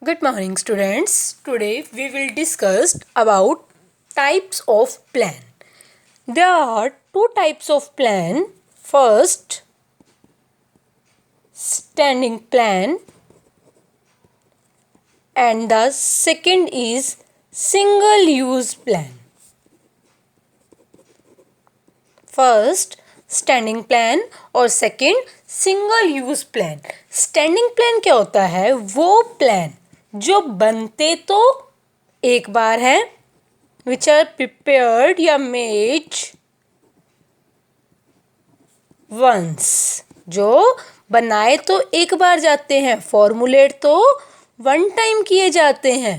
Good morning, students. Today we will discuss about types of plan. There are two types of plan. First, standing plan, and the second is single use plan. First standing plan और second single use plan. Standing plan क्या होता है? वो plan जो बनते तो एक बार है, विच आर प्रिपेयर्ड या मेड वंस. जो बनाए तो एक बार जाते हैं, फॉर्मुलेट तो वन टाइम किए जाते हैं,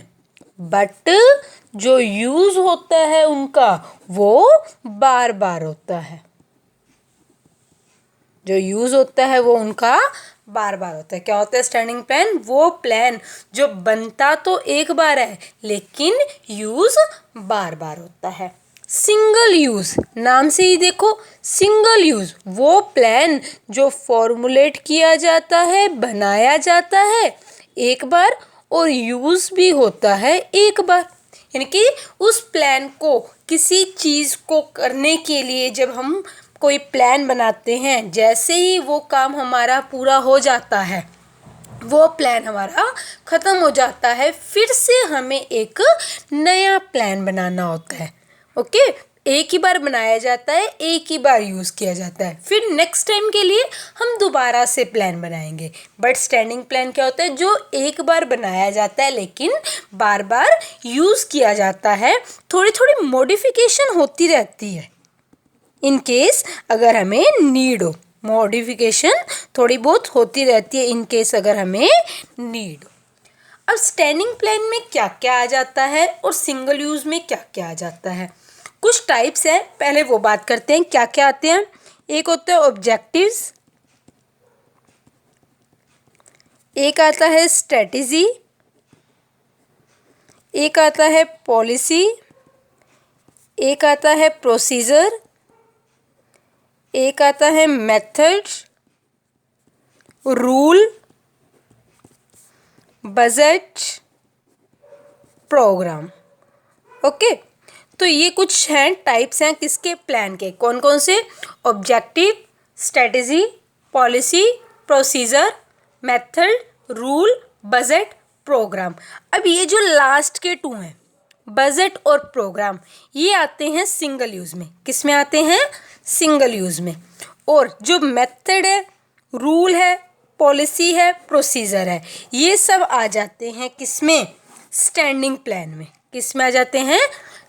बट जो यूज होता है उनका वो बार बार होता है. जो यूज होता है वो उनका बार बार होता है. क्या होता है स्टैंडिंग प्लान? वो प्लान जो बनता तो एक बार है लेकिन यूज बार बार होता है. सिंगल यूज, नाम से ही देखो, सिंगल यूज वो प्लान जो फॉर्मुलेट किया जाता है, बनाया जाता है एक बार और यूज भी होता है एक बार. यानी कि उस प्लान को, किसी चीज को करने के लिए जब हम कोई प्लान बनाते हैं, जैसे ही वो काम हमारा पूरा हो जाता है, वो प्लान हमारा ख़त्म हो जाता है, फिर से हमें एक नया प्लान बनाना होता है. ओके, एक ही बार बनाया जाता है, एक ही बार यूज़ किया जाता है, फिर नेक्स्ट टाइम के लिए हम दोबारा से प्लान बनाएंगे. बट स्टैंडिंग प्लान क्या होता है? जो एक बार बनाया जाता है लेकिन बार बार यूज़ किया जाता है, थोड़ी थोड़ी मॉडिफिकेशन होती रहती है इन केस अगर हमें नीड हो. मॉडिफिकेशन थोड़ी बहुत होती रहती है इन केस अगर हमें नीड हो. अब स्टैंडिंग प्लान में क्या क्या आ जाता है और सिंगल यूज में क्या क्या आ जाता है? कुछ टाइप्स हैं, पहले वो बात करते हैं क्या क्या आते हैं. एक होता है ऑब्जेक्टिव्स, एक आता है स्ट्रेटेजी, एक आता है पॉलिसी, एक आता है प्रोसीजर, एक आता है method, rule, budget, programme. Okay, तो ये कुछ हैं, टाइप्स हैं किसके? प्लान के. कौन कौन से? Objective, strategy, policy, procedure, method, rule, budget, programme. अब ये जो लास्ट के टू हैं, बजट और प्रोग्राम, ये आते हैं सिंगल यूज में. किस में आते हैं? सिंगल यूज में. और जो मेथड है, रूल है, पॉलिसी है, प्रोसीजर है, ये सब आ जाते हैं किस में? स्टैंडिंग प्लान में. किस में आ जाते हैं?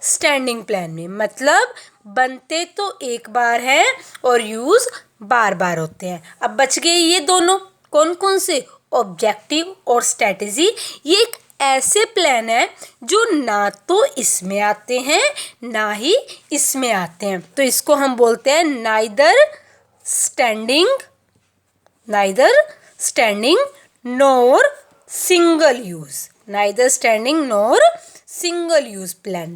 स्टैंडिंग प्लान में. मतलब बनते तो एक बार है और यूज बार बार होते हैं. अब बच गए ये दोनों. कौन कौन से? ऑब्जेक्टिव और स्ट्रेटेजी. ये एक ऐसे प्लान है जो ना तो इसमें आते हैं ना ही इसमें आते हैं, तो इसको हम बोलते हैं neither standing nor single use. Neither standing nor single use plan.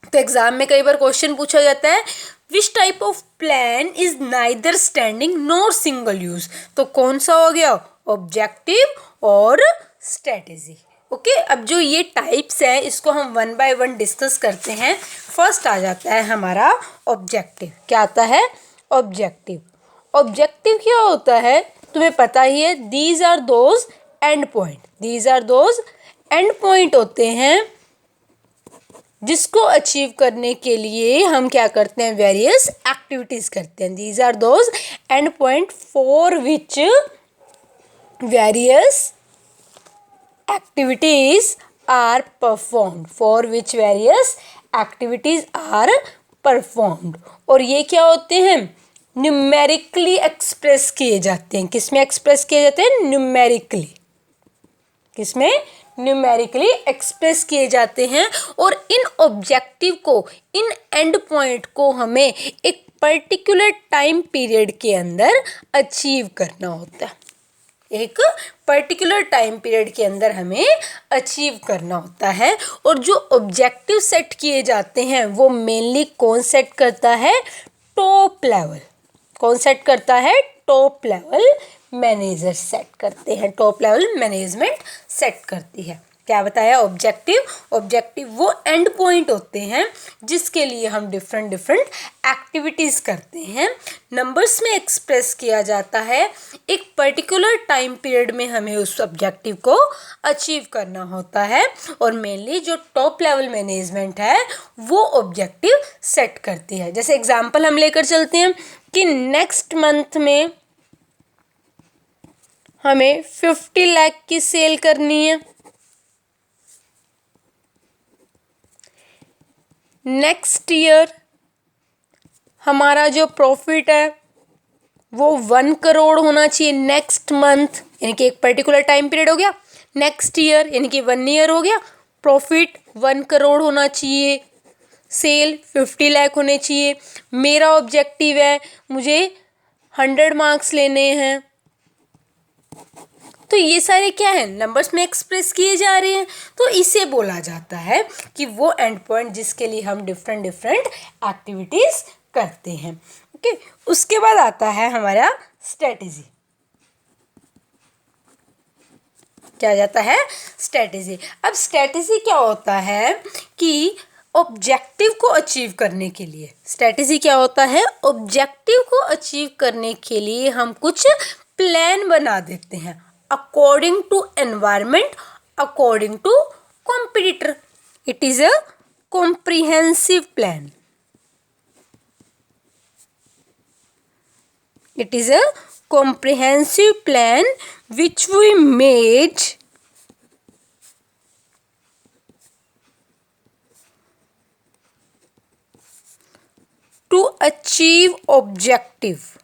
तो एग्जाम में कई बार क्वेश्चन पूछा जाता है which type of plan is neither standing nor single use. तो कौन सा हो गया? ऑब्जेक्टिव और स्ट्रेटेजी. ओके, अब जो ये टाइप्स हैं इसको हम वन बाय वन डिस्कस करते हैं. फर्स्ट आ जाता है हमारा ऑब्जेक्टिव. क्या आता है? ऑब्जेक्टिव. ऑब्जेक्टिव क्या होता है तुम्हें पता ही है. These are those end point. These are those end point होते हैं जिसको अचीव करने के लिए हम क्या करते हैं? वेरियस एक्टिविटीज करते हैं. These are those end point for which various activities are performed. For which various activities are performed. और ये क्या होते हैं? न्यूमेरिकली एक्सप्रेस किए जाते हैं. किसमें एक्सप्रेस किए जाते हैं? न्यूमेरिकली. किसमें? न्यूमेरिकली एक्सप्रेस किए जाते हैं. और इन ऑब्जेक्टिव को, इन एंड पॉइंट को हमें एक पर्टिकुलर टाइम पीरियड के अंदर अचीव करना होता है. एक पर्टिकुलर टाइम पीरियड के अंदर हमें अचीव करना होता है. और जो ऑब्जेक्टिव सेट किए जाते हैं वो मेनली कौन सेट करता है? Top level. कौन सेट करता है? टॉप लेवल मैनेजर सेट करते हैं. टॉप लेवल मैनेजमेंट सेट करती है। क्या बताया? ऑब्जेक्टिव। ऑब्जेक्टिव वो एंड पॉइंट होते हैं जिसके लिए हम डिफरेंट डिफरेंट एक्टिविटीज़ करते हैं। नंबर्स में एक्सप्रेस किया जाता है। एक पर्टिकुलर टाइम पीरियड में हमें उस ऑब्जेक्टिव को अचीव करना होता है और मेनली जो टॉप लेवल मैनेजमेंट है वो ऑब्जेक्टिव सेट करती है। जैसे एग्जांपल हम लेकर चलते हैं कि नेक्स्ट मंथ में हमें 50 लाख की सेल करनी है। नेक्स्ट ईयर हमारा जो प्रॉफिट है वो 1 करोड़ होना चाहिए नेक्स्ट मंथ, यानी कि एक पर्टिकुलर टाइम पीरियड हो गया। नेक्स्ट ईयर यानी कि 1 ईयर हो गया, प्रॉफिट 1 करोड़ होना चाहिए, सेल 50 लाख होने चाहिए। मेरा ऑब्जेक्टिव है मुझे 100 मार्क्स लेने हैं। तो ये सारे क्या है? नंबर्स में एक्सप्रेस किए जा रहे हैं। तो इसे बोला जाता है कि वो एंड पॉइंट जिसके लिए हम डिफरेंट डिफरेंट एक्टिविटीज करते हैं। ओके, उसके बाद आता है हमारा स्ट्रेटेजी। क्या जाता है? स्ट्रेटेजी। अब स्ट्रेटेजी क्या होता है कि ऑब्जेक्टिव को अचीव करने के लिए, स्ट्रेटेजी क्या होता है? ऑब्जेक्टिव को अचीव करने के लिए हम कुछ प्लान बना देते हैं according to environment, according to competitor. It is a comprehensive plan. It is a comprehensive plan which we made to achieve objective.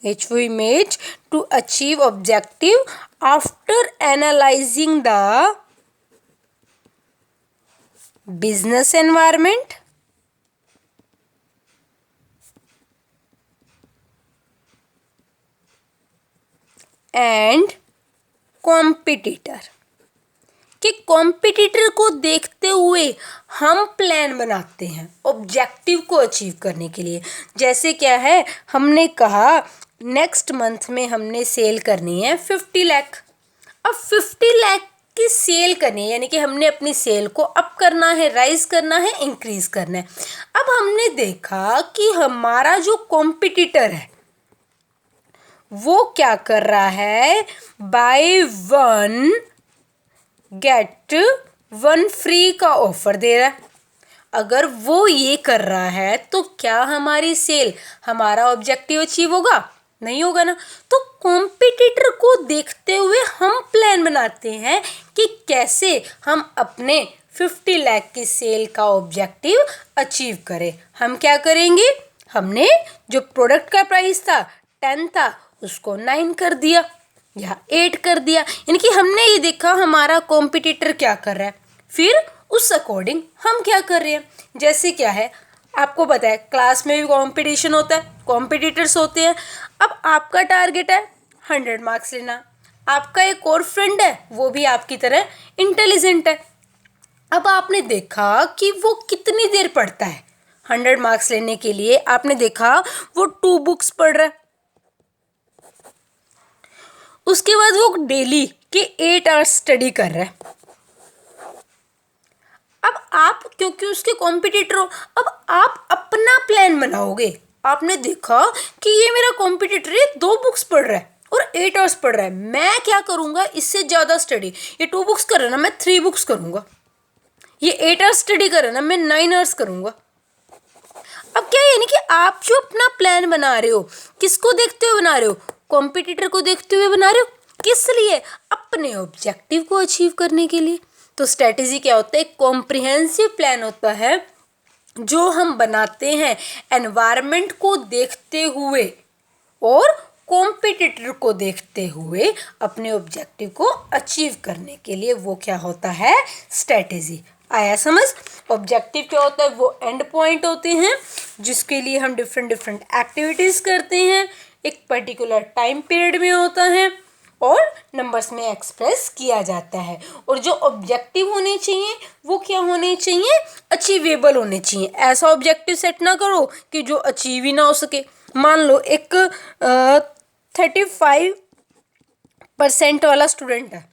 Which we made to achieve objective after analyzing the business environment and competitor. कि competitor को देखते हुए हम plan बनाते हैं objective को achieve करने के लिए। जैसे क्या है, हमने कहा नेक्स्ट मंथ में हमने सेल करनी है 50 लाख। अब 50 लाख की सेल करनी है, यानी कि हमने अपनी सेल को अप करना है, राइज करना है, इंक्रीज करना है। अब हमने देखा कि हमारा जो कॉम्पिटिटर है वो क्या कर रहा है, बाय 1 गेट 1 फ्री का ऑफर दे रहा है। अगर वो ये कर रहा है तो क्या हमारी सेल, हमारा ऑब्जेक्टिव अचीव होगा? नहीं होगा ना। तो कॉम्पिटिटर को देखते हुए हम प्लान बनाते हैं कि कैसे हम अपने 50 लाख की सेल का ऑब्जेक्टिव अचीव करें। हम क्या करेंगे, हमने जो प्रोडक्ट का प्राइस था 10 था उसको 9 कर दिया या 8 कर दिया, यानी कि हमने ये देखा हमारा कॉम्पिटिटर क्या कर रहा है, फिर उस अकॉर्डिंग हम क्या कर रहे हैं। जैसे क्या है, आपको पता है क्लास में भी कंपटीशन होता है, कॉम्पिटिटर्स होते हैं। अब आपका टारगेट है 100 मार्क्स लेना, आपका एक और फ्रेंड है वो भी आपकी तरह इंटेलिजेंट है। अब आपने देखा कि वो कितनी देर पढ़ता है 100 मार्क्स लेने के लिए, आपने देखा वो 2 बुक्स पढ़ रहा है, उसके बाद वो डेली के 8 आवर्स स्टडी कर रहा है। अब आप क्योंकि उसके कॉम्पिटिटर हो, अब आप अपना प्लान बनाओगे। आपने देखा कि ये मेरा कॉम्पिटिटर है, 2 बुक्स पढ़ रहा है और 8 आवर्स पढ़ रहा है, मैं क्या करूँगा इससे ज़्यादा स्टडी। ये 2 बुक्स कर रहा है ना, मैं 3 बुक्स करूँगा। ये 8 आवर्स स्टडी कर रहा है ना, मैं 9 आवर्स करूँगा। अब क्या है, यानी कि आप जो अपना प्लान बना रहे हो किसको देखते हुए बना रहे हो? कॉम्पिटिटर को देखते हुए बना रहे हो। किस लिए? अपने ऑब्जेक्टिव को अचीव करने के लिए। तो स्ट्रेटेजी क्या होता है? कॉम्प्रिहेंसिव प्लान होता है जो हम बनाते हैं एनवायरनमेंट को देखते हुए और कॉम्पिटिटर को देखते हुए अपने ऑब्जेक्टिव को अचीव करने के लिए। वो क्या होता है? स्ट्रेटेजी। आया समझ? ऑब्जेक्टिव क्या होता है? वो एंड पॉइंट होते हैं जिसके लिए हम डिफरेंट डिफरेंट एक्टिविटीज़ करते हैं, एक पर्टिकुलर टाइम पीरियड में होता है और नंबर्स में एक्सप्रेस किया जाता है। और जो ऑब्जेक्टिव होने चाहिए वो क्या होने चाहिए? अचीवेबल होने चाहिए। ऐसा ऑब्जेक्टिव सेट ना करो कि जो अचीव ही ना हो सके। मान लो एक 35% वाला स्टूडेंट है,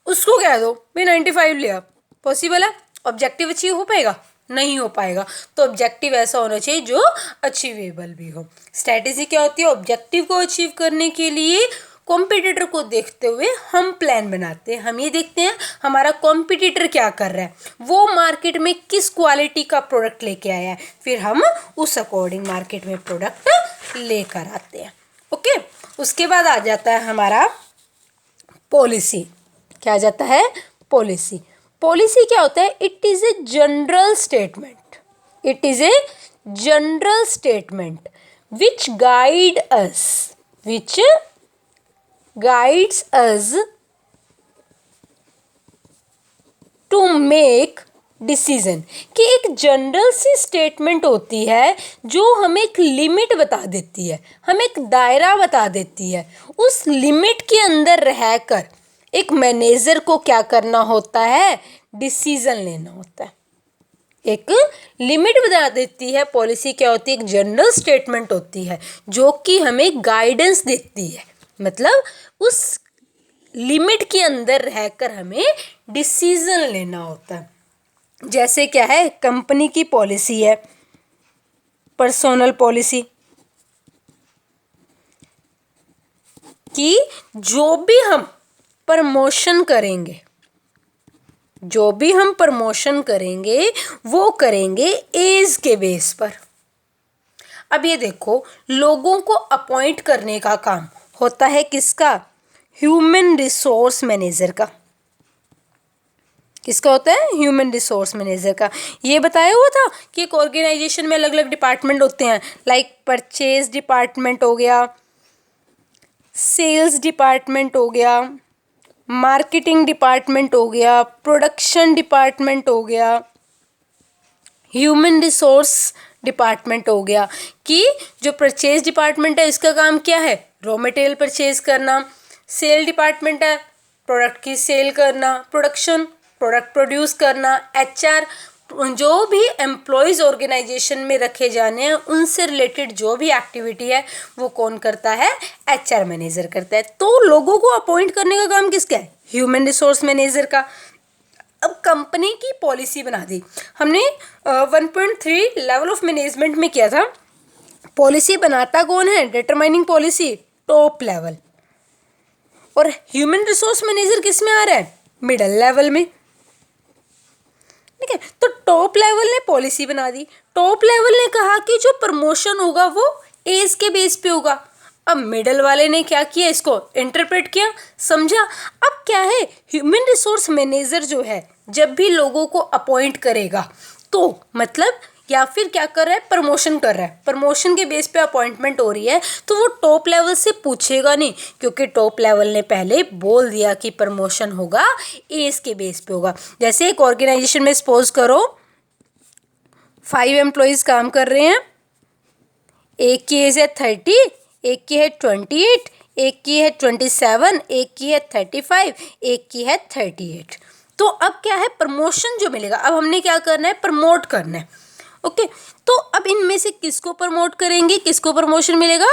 उसको कह दो भाई 95 लिया, पॉसिबल है? ऑब्जेक्टिव अचीव हो पाएगा? नहीं हो पाएगा। तो ऑब्जेक्टिव ऐसा होना चाहिए जो अचीवेबल भी हो। स्ट्रैटेजी क्या होती है? ऑब्जेक्टिव को अचीव करने के लिए कॉम्पिटिटर को देखते हुए हम प्लान बनाते हैं। हम ये देखते हैं हमारा कॉम्पिटिटर क्या कर रहा है, वो मार्केट में किस क्वालिटी का प्रोडक्ट लेके आया है, फिर हम उस अकॉर्डिंग मार्केट में प्रोडक्ट लेकर आते हैं। ओके, उसके बाद आ जाता है हमारा पॉलिसी। क्या आ जाता है? पॉलिसी। पॉलिसी क्या होता है? It is a general statement, it is a general statement which guide us, which guides us to make decision. कि एक जनरल सी स्टेटमेंट होती है जो हमें एक लिमिट बता देती है, हमें एक दायरा बता देती है। उस लिमिट के अंदर रहकर एक मैनेजर को क्या करना होता है? डिसीजन लेना होता है। एक लिमिट बता देती है। पॉलिसी क्या होती है? एक जनरल स्टेटमेंट होती है जो कि हमें गाइडेंस देती है, मतलब उस लिमिट के अंदर रहकर हमें डिसीजन लेना होता है। जैसे क्या है? कंपनी की पॉलिसी है पर्सनल पॉलिसी, कि जो भी हम प्रमोशन करेंगे, जो भी हम प्रमोशन करेंगे वो करेंगे एज के बेस पर। अब ये देखो, लोगों को अपॉइंट करने का काम होता है किसका? ह्यूमन रिसोर्स मैनेजर का। किसका होता है? ह्यूमन रिसोर्स मैनेजर का। ये बताया हुआ था कि एक ऑर्गेनाइजेशन में अलग अलग डिपार्टमेंट होते हैं, लाइक परचेज डिपार्टमेंट हो गया, सेल्स डिपार्टमेंट हो गया, मार्केटिंग डिपार्टमेंट हो गया, प्रोडक्शन डिपार्टमेंट हो गया, ह्यूमन रिसोर्स डिपार्टमेंट हो गया। कि जो परचेज डिपार्टमेंट है इसका काम क्या है? रॉ मटेरियल परचेज करना। सेल डिपार्टमेंट है प्रोडक्ट की सेल करना। प्रोडक्शन प्रोडक्ट प्रोड्यूस करना। एचआर जो भी एम्प्लॉयज़ ऑर्गेनाइजेशन में रखे जाने हैं उनसे रिलेटेड जो भी एक्टिविटी है वो कौन करता है? एचआर मैनेजर करता है। तो लोगों को अपॉइंट करने का काम किसका है? ह्यूमन रिसोर्स मैनेजर का। अब कंपनी की पॉलिसी बना दी हमने। 1.3 लेवल ऑफ मैनेजमेंट में किया था। पॉलिसी बनाता कौन है? Determining policy top level. और ह्यूमन रिसोर्स मैनेजर किस में आ रहा है? मिडल लेवल में। ठीक है, तो टॉप लेवल ने पॉलिसी बना दी। टॉप लेवल ने कहा कि जो प्रमोशन होगा वो एज के बेस पे होगा। अब मिडल वाले ने क्या किया? इसको इंटरप्रेट किया, समझा। अब क्या है? ह्यूमन रिसोर्स मैनेजर जो है जब भी लोगों को अपॉइंट करेगा तो मतलब या फिर क्या कर रहा है? प्रमोशन कर रहा है, प्रमोशन के बेस पे अपॉइंटमेंट हो रही है, तो वो टॉप लेवल से पूछेगा नहीं, क्योंकि टॉप लेवल ने पहले बोल दिया कि प्रमोशन होगा एज के बेस पे होगा। जैसे एक ऑर्गेनाइजेशन में सपोज करो 5 एम्प्लॉयज़ काम कर रहे हैं, एक की एज है 30, एक की है 28, एक की है 27, एक की है 35, एक की है 38। तो अब क्या है? प्रमोशन जो मिलेगा, अब हमने क्या करना है? प्रमोट करना है। ओके, तो अब इनमें से किसको प्रमोट करेंगे? किसको प्रमोशन मिलेगा?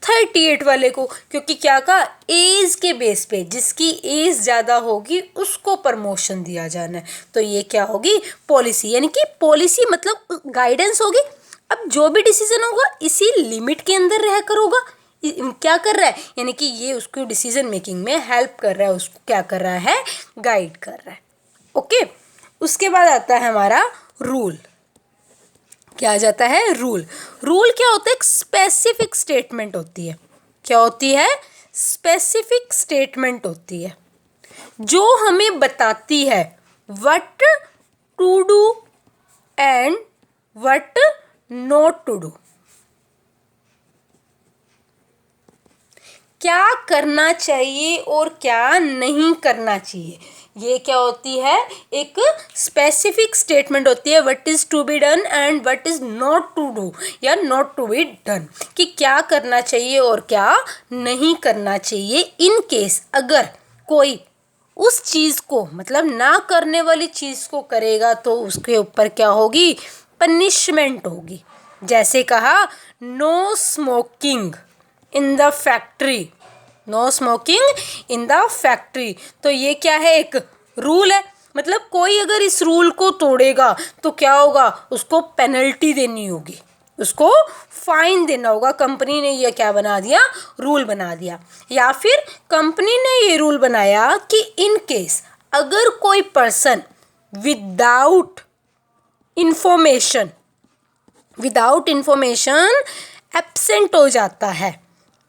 38 वाले को, क्योंकि क्या कहा? एज के बेस पे जिसकी एज ज़्यादा होगी उसको प्रमोशन दिया जाना है। तो ये क्या होगी? पॉलिसी। यानी कि पॉलिसी मतलब गाइडेंस होगी। अब जो भी डिसीजन होगा इसी लिमिट के अंदर रहकर होगा। क्या कर रहा है? यानी कि ये उसको डिसीजन मेकिंग में हेल्प कर रहा है, उसको क्या कर रहा है? गाइड कर रहा है। ओके, उसके बाद आता है हमारा रूल। क्या आ जाता है? रूल। रूल क्या होता है? एक स्पेसिफिक स्टेटमेंट होती है। क्या होती है? स्पेसिफिक स्टेटमेंट होती है जो हमें बताती है what to do and what not to do. क्या करना चाहिए और क्या नहीं करना चाहिए। ये क्या होती है? एक स्पेसिफिक स्टेटमेंट होती है what is to be done and what is not to do या नॉट टू बी डन, कि क्या करना चाहिए और क्या नहीं करना चाहिए। इन केस अगर कोई उस चीज़ को मतलब ना करने वाली चीज़ को करेगा तो उसके ऊपर क्या होगी? पनिशमेंट होगी। जैसे कहा no smoking in the factory, no smoking in the factory. तो ये क्या है, एक रूल है, मतलब कोई अगर इस रूल को तोड़ेगा तो क्या होगा, उसको पेनल्टी देनी होगी, उसको फाइन देना होगा। कंपनी ने ये क्या बना दिया, रूल बना दिया। या फिर कंपनी ने ये रूल बनाया कि इन केस अगर कोई पर्सन विदाउट इंफॉर्मेशन एब्सेंट हो जाता है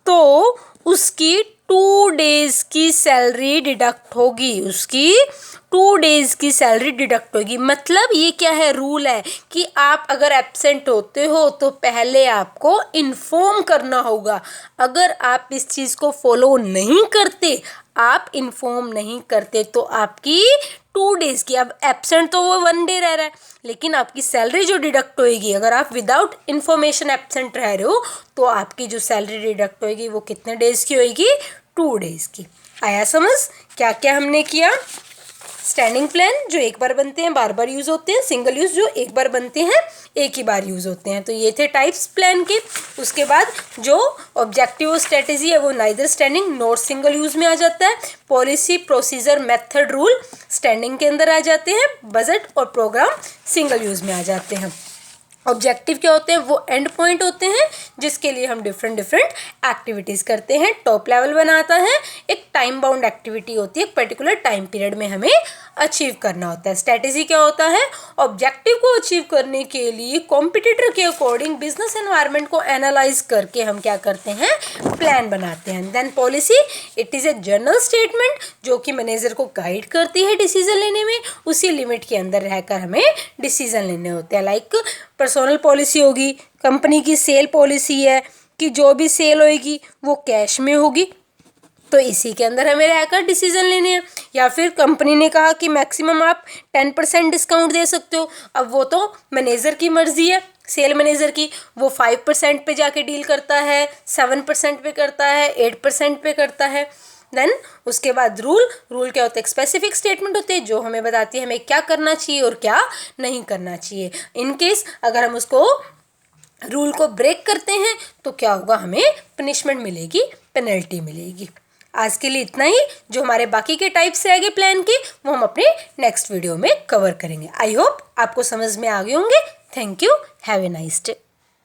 तो उसकी 2 डेज की सैलरी डिडक्ट होगी, उसकी 2 डेज की सैलरी डिडक्ट होगी। मतलब ये क्या है, रूल है कि आप अगर एब्सेंट होते हो तो पहले आपको इन्फॉर्म करना होगा। अगर आप इस चीज़ को फॉलो नहीं करते, आप इन्फॉर्म नहीं करते, तो आपकी 2 डेज की, अब एब्सेंट तो वो 1 डे रह रहा है, लेकिन आपकी सैलरी जो डिडक्ट होएगी, अगर आप विदाउट इन्फॉर्मेशन एब्सेंट रह रहे हो तो आपकी जो सैलरी डिडक्ट होएगी वो कितने डेज की होएगी, 2 डेज की। आया समझ क्या क्या हमने किया। स्टैंडिंग प्लान जो एक बार बनते हैं बार बार यूज़ होते हैं, सिंगल यूज़ जो एक बार बनते हैं एक ही बार यूज़ होते हैं। तो ये थे टाइप्स प्लान के। उसके बाद जो ऑब्जेक्टिव और स्ट्रेटेजी है वो neither standing nor single use में आ जाता है। Policy, procedure, method, rule standing के अंदर आ जाते हैं। बजट और प्रोग्राम सिंगल यूज़ में आ जाते हैं। ऑब्जेक्टिव क्या होते हैं, वो एंड पॉइंट होते हैं जिसके लिए हम डिफरेंट एक्टिविटीज़ करते हैं। टॉप लेवल बनाता है, एक टाइम बाउंड एक्टिविटी होती है, एक पर्टिकुलर टाइम पीरियड में हमें अचीव करना होता है। स्ट्रेटेजी क्या होता है, ऑब्जेक्टिव को अचीव करने के लिए कॉम्पिटिटर के अकॉर्डिंग बिजनेस एनवायरनमेंट को एनालाइज करके हम क्या करते हैं, प्लान बनाते हैं। Then policy, it is a general statement जो कि मैनेजर को गाइड करती है डिसीजन लेने में, उसी लिमिट के अंदर रहकर हमें डिसीजन लेने होते हैं। लाइक पर्सनल पॉलिसी होगी, कंपनी की सेल पॉलिसी है कि जो भी सेल होगी वो कैश में होगी, तो इसी के अंदर हमें रहकर डिसीजन लेने हैं। या फिर कंपनी ने कहा कि मैक्सिमम आप 10% डिस्काउंट दे सकते हो, अब वो तो मैनेजर की मर्जी है, सेल मैनेजर की, वो 5% पे जाके डील करता है, 7% पे करता है, 8% पे करता है। देन उसके बाद रूल क्या होते हैं, स्पेसिफिक स्टेटमेंट होते हैं जो हमें बताती है हमें क्या करना चाहिए और क्या नहीं करना चाहिए। इन केस अगर हम उसको रूल को ब्रेक करते हैं तो क्या होगा, हमें पनिशमेंट मिलेगी, पेनल्टी मिलेगी। आज के लिए इतना ही। जो हमारे बाकी के टाइप्स रहेंगे प्लान के वो हम अपने नेक्स्ट वीडियो में कवर करेंगे। आई होप आपको समझ में आ गए होंगे। Thank you, have a nice day.